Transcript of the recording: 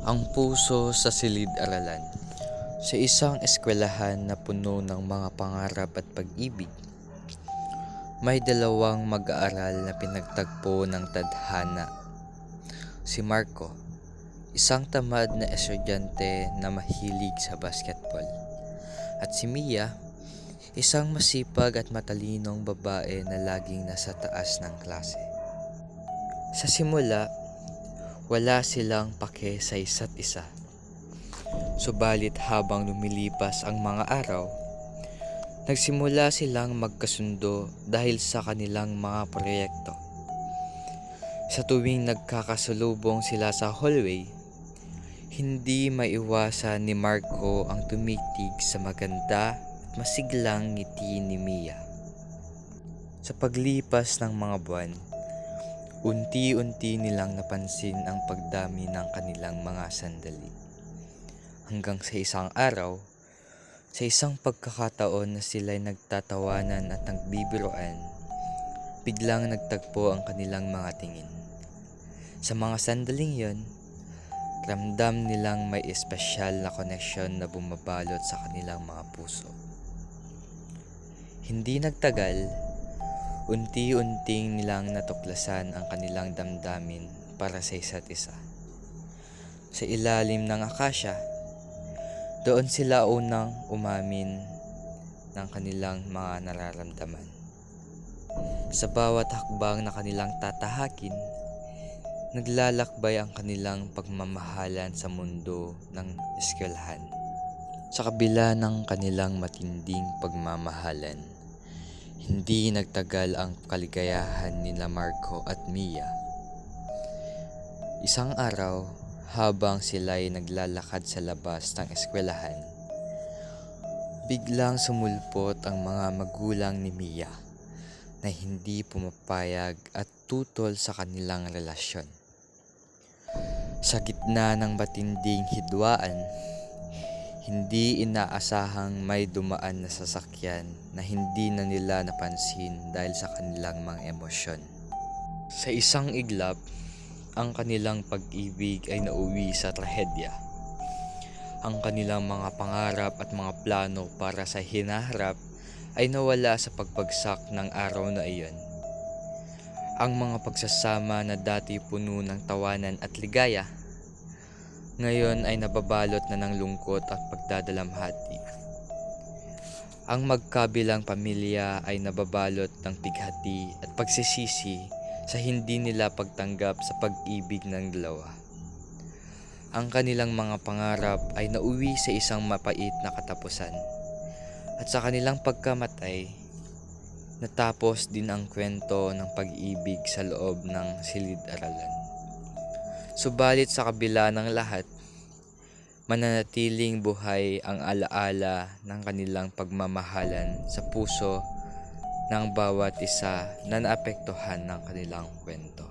Ang puso sa silid-aralan. Sa isang eskwelahan na puno ng mga pangarap at pag-ibig, may dalawang mag-aaral na pinagtagpo ng tadhana. Si Marco, isang tamad na estudyante na mahilig sa basketball. At si Mia, isang masipag at matalinong babae na laging nasa taas ng klase. Sa simula, wala silang pake sa isa't isa. Subalit habang lumilipas ang mga araw, nagsimula silang magkasundo dahil sa kanilang mga proyekto. Sa tuwing nagkakasalubong sila sa hallway, hindi maiwasan ni Marco ang tumitig sa maganda at masiglang ngiti ni Mia. Sa paglipas ng mga buwan, unti-unti nilang napansin ang pagdami ng kanilang mga sandali. Hanggang sa isang araw, sa isang pagkakataon na sila'y nagtatawanan at nagbibiroan, biglang nagtagpo ang kanilang mga tingin. Sa mga sandaling yon, ramdam nilang may espesyal na koneksyon na bumabalot sa kanilang mga puso. Hindi nagtagal, unti-unting nilang natuklasan ang kanilang damdamin para sa isa't isa. Sa ilalim ng akasya, doon sila unang umamin ng kanilang mga nararamdaman. Sa bawat hakbang na kanilang tatahakin, naglalakbay ang kanilang pagmamahalan sa mundo ng eskwelahan. Sa kabila ng kanilang matinding pagmamahalan, hindi nagtagal ang kaligayahan nila Marco at Mia. Isang araw, habang sila'y naglalakad sa labas ng eskwelahan, biglang sumulpot ang mga magulang ni Mia na hindi pumapayag at tutol sa kanilang relasyon. Sa gitna ng matinding hidwaan, hindi inaasahang may dumaan na sasakyan na hindi na nila napansin dahil sa kanilang mga emosyon. Sa isang iglap, ang kanilang pag-ibig ay nauwi sa trahedya. Ang kanilang mga pangarap at mga plano para sa hinaharap ay nawala sa pagbagsak ng araw na iyon. Ang mga pagsasama na dati puno ng tawanan at ligaya, ngayon ay nababalot na ng lungkot at pagdadalamhati. Ang magkabilang pamilya ay nababalot ng pighati at pagsisisi sa hindi nila pagtanggap sa pag-ibig ng dalawa. Ang kanilang mga pangarap ay nauwi sa isang mapait na katapusan. At sa kanilang pagkamatay, natapos din ang kwento ng pag-ibig sa loob ng silid-aralan. Subalit sa kabila ng lahat, mananatiling buhay ang alaala ng kanilang pagmamahalan sa puso ng bawat isa na naapektuhan ng kanilang kwento.